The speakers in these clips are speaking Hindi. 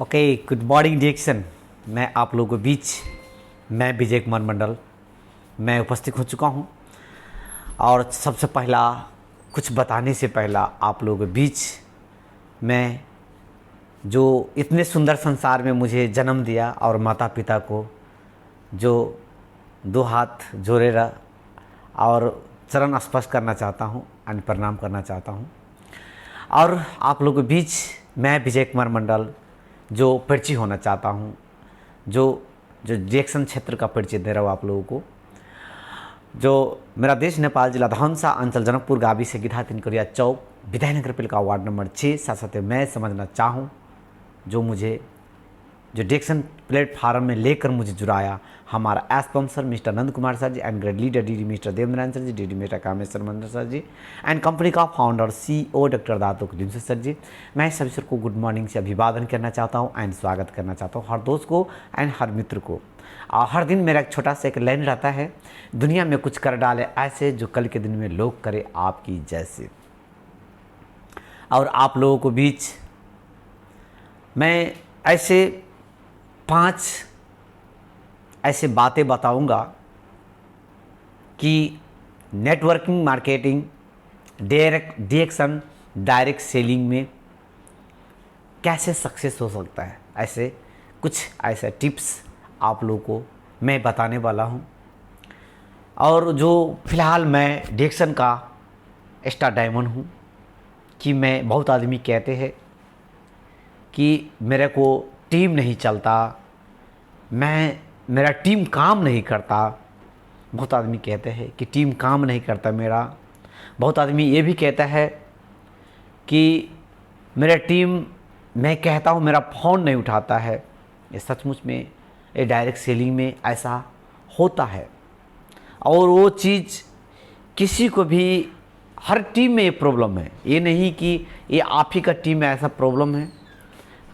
Okay, good morning डिएक्शन। मैं आप लोगों के बीच मैं विजय कुमार मंडल मैं उपस्थित हो चुका हूं। और सबसे पहला कुछ बताने से पहला आप लोगों के बीच मैं जो इतने सुंदर संसार में मुझे जन्म दिया और माता पिता को जो दो हाथ जोड़े रहा और चरण स्पर्श करना चाहता हूं एंड प्रणाम करना चाहता हूं। और आप लोगों के बीच मैं विजय कुमार मंडल जो परिचय होना चाहता हूं, जो जो डिएक्शन क्षेत्र का परिचय दे रहा हूँ आप लोगों को। जो मेरा देश नेपाल जिला धनसा अंचल जनकपुर गावी से गिधा तिनकरिया चौक विधायनगर पालिका वार्ड नंबर 6। साथ साथ मैं समझना चाहूँ जो मुझे जो डिएक्शन प्लेटफार्म में लेकर मुझे जुड़ाया हमारा sponsor mister Nand Kumar sir ji and grade leader the mister Devendra sir ji, the mister Kameshwar Mandal sir ji and company का founder CEO doctor Dato Kuldeep sir ji. मैं सभी सर को गुड मॉर्निंग से अभिवादन करना चाहता हूँ एंड स्वागत करना चाहता हूँ हर दोस्त को एंड हर मित्र को। और हर दिन मेरा एक छोटा सा एक लाइन रहता है, दुनिया में कुछ कर डाले ऐसे जो कल के दिन में लोग करे आपकी जैसे। और आप लोगों को बीच मैं ऐसे 5 ऐसे बातें बताऊंगा कि नेटवर्किंग मार्केटिंग, डिएक्शन, डायरेक्ट सेलिंग में कैसे सक्सेस हो सकता है। ऐसे कुछ ऐसे टिप्स आप लोगों को मैं बताने वाला हूं। और जो फिलहाल मैं डिएक्शन का स्टार डायमंड हूं कि मैं बहुत आदमी कहते हैं कि मेरे को टीम नहीं चलता, मेरा टीम काम नहीं करता। बहुत आदमी कहते हैं कि टीम काम नहीं करता मेरा। बहुत आदमी ये भी कहता है कि मेरा टीम, मैं कहता हूँ मेरा फ़ोन नहीं उठाता है। ये सचमुच में ये डायरेक्ट सेलिंग में ऐसा होता है। और वो चीज़ किसी को भी, हर टीम में ये प्रॉब्लम है, ये नहीं कि ये आप ही का टीम में ऐसा प्रॉब्लम है।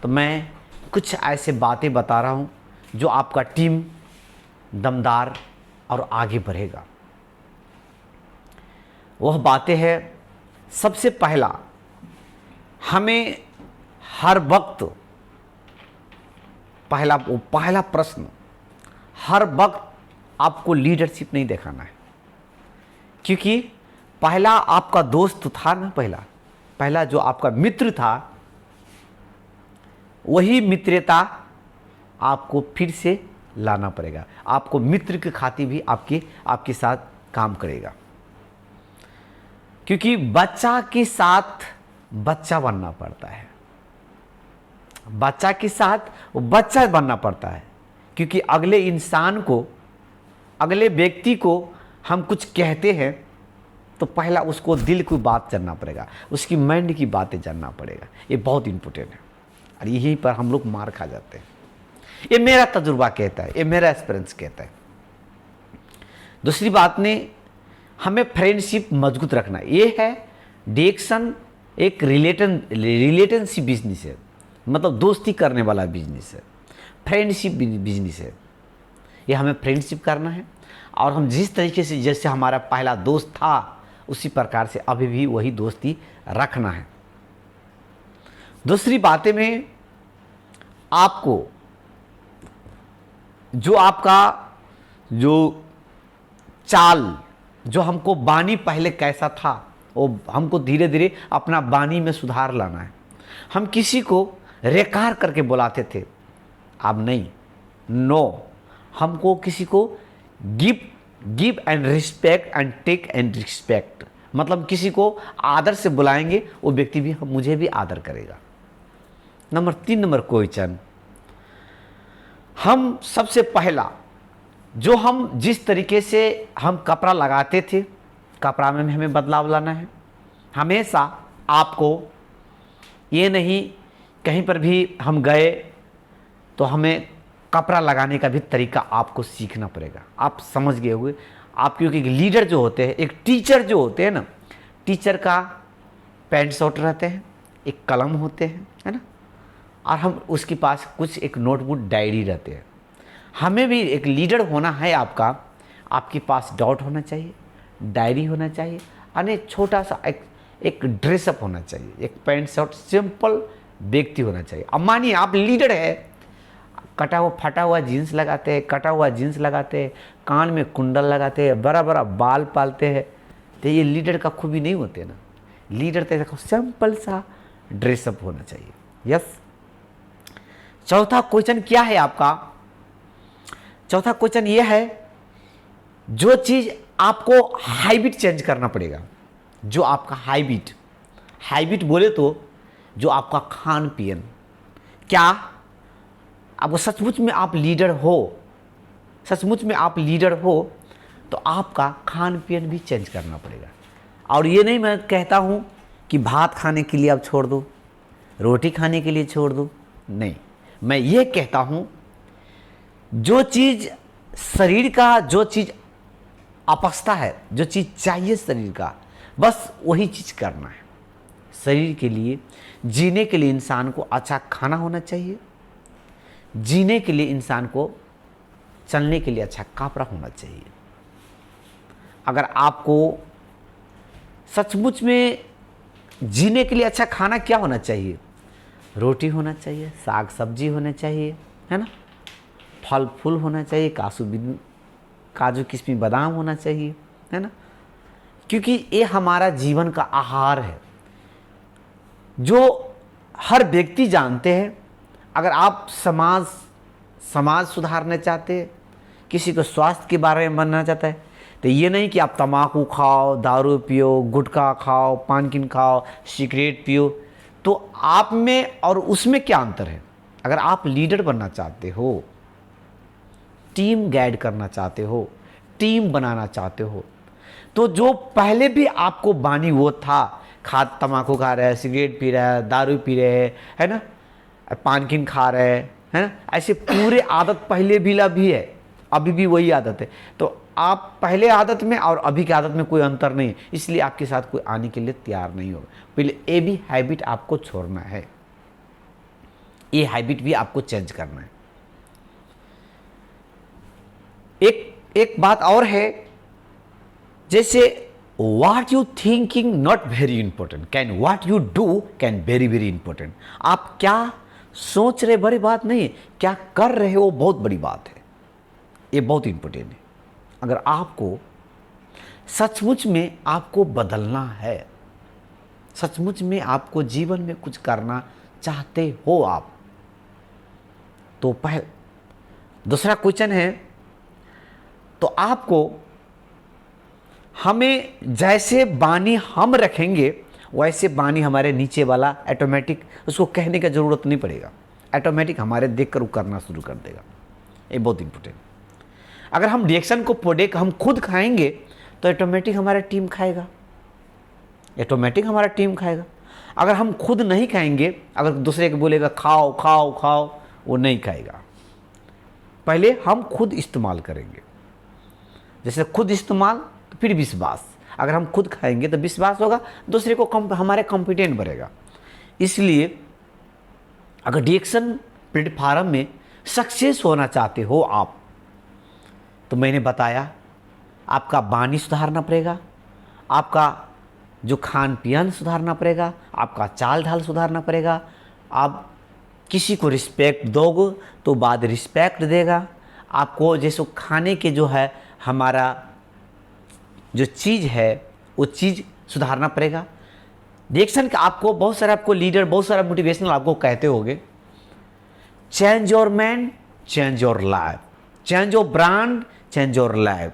तो मैं कुछ ऐसे बातें बता रहा हूँ जो आपका टीम दमदार और आगे बढ़ेगा। वह बातें हैं, सबसे पहला हमें हर वक्त पहला प्रश्न, हर वक्त आपको लीडरशिप नहीं दिखाना है। क्योंकि पहला आपका दोस्त था ना, पहला जो आपका मित्र था, वही मित्रता आपको फिर से लाना पड़ेगा। आपको मित्र की खातिर भी आपके साथ काम करेगा। क्योंकि बच्चा के साथ बच्चा बनना पड़ता है, बच्चा के साथ बच्चा बनना पड़ता है। क्योंकि अगले इंसान को, अगले व्यक्ति को हम कुछ कहते हैं तो पहला उसको दिल की बात जानना पड़ेगा, उसकी माइंड की बातें जानना पड़ेगा। ये बहुत इंपॉर्टेंट है और यहीं पर हम लोग मार खा जाते हैं। ये मेरा तजुर्बा कहता है, ये मेरा एक्सपीरियंस कहता है। दूसरी बात ने हमें फ्रेंडशिप मजबूत रखना। ये है डिएक्शन एक रिलेशनशिप बिजनेस है, मतलब दोस्ती करने वाला बिजनेस है, फ्रेंडशिप बिजनेस है। ये हमें फ्रेंडशिप करना है और हम जिस तरीके से, जैसे हमारा पहला दोस्त था, उसी प्रकार से अभी भी वही दोस्ती रखना है। दूसरी बातें में आपको जो आपका जो चाल, जो हमको बानी पहले कैसा था, वो हमको धीरे धीरे अपना बानी में सुधार लाना है। हम किसी को रेकार करके बुलाते थे, अब नहीं, नो, हमको किसी को give and respect and take and respect, मतलब किसी को आदर से बुलाएंगे, वो व्यक्ति भी मुझे भी आदर करेगा। नंबर 3 नंबर क्वेश्चन, हम सबसे पहला जो हम जिस तरीके से हम कपड़ा लगाते थे, कपड़ा में हमें बदलाव लाना है। हमेशा आपको ये नहीं, कहीं पर भी हम गए तो हमें कपड़ा लगाने का भी तरीका आपको सीखना पड़ेगा। आप समझ गए हुए, आप क्योंकि एक लीडर जो होते हैं, एक टीचर जो होते हैं ना, टीचर का पैंट शर्ट रहते हैं, एक कलम होते हैं, है ना, और हम उसके पास कुछ एक नोटबुक डायरी रहते हैं। हमें भी एक लीडर होना है आपका, आपके पास डॉट होना चाहिए, डायरी होना चाहिए, और एक छोटा सा एक ड्रेसअप होना चाहिए, एक पैंट शर्ट सिंपल व्यक्ति होना चाहिए। अब मानिए आप लीडर है, कटा हुआ फटा हुआ जीन्स लगाते हैं, कटा हुआ जीन्स लगाते हैं, कान में कुंडल लगाते हैं, बड़ा बड़ा बाल पालते हैं, तो ये लीडर का खूबी नहीं होते ना। लीडर तो सिंपल सा ड्रेसअप होना चाहिए। यस। चौथा क्वेश्चन क्या है आपका? चौथा क्वेश्चन ये है, जो चीज आपको हैबिट चेंज करना पड़ेगा, जो आपका हैबिट बोले तो जो आपका खान पीन, क्या आपको सचमुच में आप लीडर हो, सचमुच में आप लीडर हो तो आपका खान पीन भी चेंज करना पड़ेगा। और ये नहीं मैं कहता हूँ कि भात खाने के लिए आप छोड़ दो, रोटी खाने के लिए छोड़ दो, नहीं, मैं ये कहता हूँ जो चीज़ शरीर का, जो चीज़ आवश्यकता है, जो चीज़ चाहिए शरीर का, बस वही चीज़ करना है। शरीर के लिए, जीने के लिए इंसान को अच्छा खाना होना चाहिए, जीने के लिए इंसान को, चलने के लिए अच्छा कपड़ा होना चाहिए। अगर आपको सचमुच में जीने के लिए अच्छा खाना क्या होना चाहिए? रोटी होना चाहिए, साग सब्जी होना चाहिए, है ना, फल फूल होना चाहिए, काजू किशमिश बादाम होना चाहिए, है ना, क्योंकि ये हमारा जीवन का आहार है जो हर व्यक्ति जानते हैं। अगर आप समाज सुधारना चाहते हैं, किसी को स्वास्थ्य के बारे में बनना चाहता है, तो ये नहीं कि आप तम्बाकू खाओ, दारू पियो, गुटखा खाओ, पान किन खाओ, सिगरेट पियो, तो आप में और उसमें क्या अंतर है? अगर आप लीडर बनना चाहते हो, टीम गाइड करना चाहते हो, टीम बनाना चाहते हो, तो जो पहले भी आपको बानी वो था, तम्बाकू खा रहे हैं, सिगरेट पी रहे हैं, दारू पी रहे हैं, है ना, पान किन खा रहे हैं, है ना, ऐसे पूरे आदत पहले भी है, अभी भी वही आदत है, तो आप पहले आदत में और अभी की आदत में कोई अंतर नहीं, इसलिए आपके साथ कोई आने के लिए तैयार नहीं होगा। पहले ये भी हैबिट आपको छोड़ना है, ये हैबिट भी आपको चेंज करना है। एक बात और है, जैसे what you thinking not very important, can what you do can very very important. आप क्या सोच रहे बड़ी बात नहीं है, क्या कर रहे हो बहुत बड़ी बात है, ये बहुत इंपॉर्टेंट है। अगर आपको सचमुच में आपको बदलना है, सचमुच में आपको जीवन में कुछ करना चाहते हो आप, तो दूसरा क्वेश्चन है, तो आपको हमें जैसे बानी हम रखेंगे वैसे बानी हमारे नीचे वाला ऑटोमेटिक, उसको कहने का ज़रूरत नहीं पड़ेगा, ऑटोमेटिक हमारे देखकर वो करना शुरू कर देगा। ये बहुत इंपॉर्टेंट। अगर हम रिएक्शन को प्रोडक्ट हम खुद खाएंगे तो ऑटोमेटिक हमारा टीम खाएगा, ऑटोमेटिक हमारा टीम खाएगा। अगर हम खुद नहीं खाएंगे, अगर दूसरे को बोलेगा खाओ खाओ खाओ, वो नहीं खाएगा। पहले हम खुद इस्तेमाल करेंगे, जैसे खुद इस्तेमाल तो फिर विश्वास। अगर हम खुद खाएंगे तो विश्वास होगा, दूसरे को हमारे कॉम्पिटेंट बढ़ेगा। इसलिए अगर रिएक्शन प्लेटफार्म में सक्सेस होना चाहते हो आप, तो मैंने बताया आपका बानी सुधारना पड़ेगा, आपका जो खान पीन सुधारना पड़ेगा, आपका चाल ढाल सुधारना पड़ेगा। आप किसी को रिस्पेक्ट दोगे तो बाद रिस्पेक्ट देगा आपको। जैसे खाने के जो है हमारा जो चीज़ है वो चीज़ सुधारना पड़ेगा। रिएक्शन का आपको बहुत सारे, आपको लीडर बहुत सारा मोटिवेशनल आपको कहते होंगे, change your man change your life, change your brand change your life.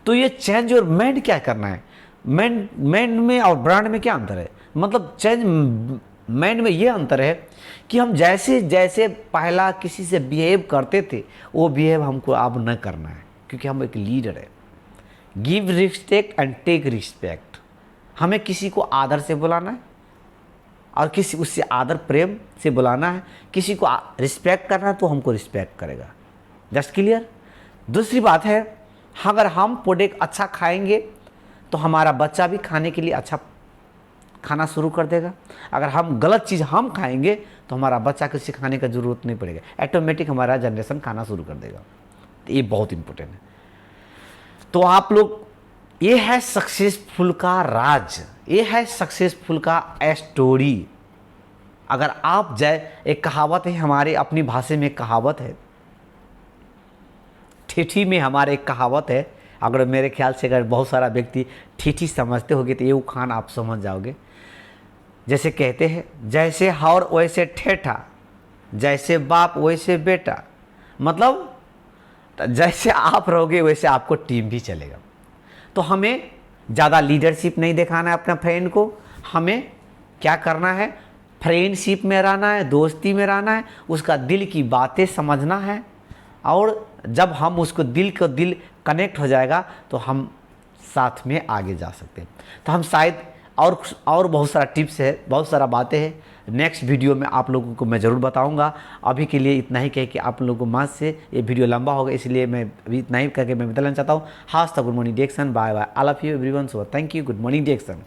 तो ये चेंज योर मैन क्या करना है? मैन में और ब्रांड में क्या अंतर है? मतलब चेंज मैन में ये अंतर है कि हम जैसे जैसे पहला किसी से बिहेव करते थे वो बिहेव हमको अब न करना है, क्योंकि हम एक लीडर है। Give respect and take respect. हमें किसी को आदर से बुलाना है और किसी उससे आदर प्रेम से बुलाना है। किसी को रिस्पेक्ट करना है तो हमको रिस्पेक्ट करेगा। Just clear. दूसरी बात है, अगर हम प्रोडक्ट अच्छा खाएंगे तो हमारा बच्चा भी खाने के लिए अच्छा खाना शुरू कर देगा। अगर हम गलत चीज़ हम खाएंगे तो हमारा बच्चा को सिखाने का ज़रूरत नहीं पड़ेगा, ऑटोमेटिक हमारा जनरेशन खाना शुरू कर देगा। तो ये बहुत इंपॉर्टेंट है। तो आप लोग, ये है सक्सेसफुल का राज, ये है सक्सेसफुल का स्टोरी। अगर आप एक कहावत है, हमारे अपनी भाषा में एक कहावत है, ठेठी में हमारे एक कहावत है, अगर मेरे ख्याल से अगर बहुत सारा व्यक्ति ठेठी समझते होगे तो ये उखान आप समझ जाओगे। जैसे कहते हैं, जैसे हौर वैसे ठेठा, जैसे बाप वैसे बेटा। मतलब जैसे आप रहोगे वैसे आपको टीम भी चलेगा। तो हमें ज़्यादा लीडरशिप नहीं दिखाना है अपना फ्रेंड को, हमें क्या करना है, फ्रेंडशिप में रहना है, दोस्ती में रहना है, उसका दिल की बातें समझना है। और जब हम उसको दिल कनेक्ट हो जाएगा तो हम साथ में आगे जा सकते हैं। तो हम शायद और बहुत सारा टिप्स है, बहुत सारा बातें हैं, नेक्स्ट वीडियो में आप लोगों को मैं ज़रूर बताऊंगा। अभी के लिए इतना ही कह के आप लोगों को माँ से ये वीडियो लंबा होगा, इसलिए मैं अभी इतना ही करके मैं बदलना चाहता हूँ। हाथ तक good morning the action, bye bye, I love you everyone, so thank you, good morning डिएक्शन।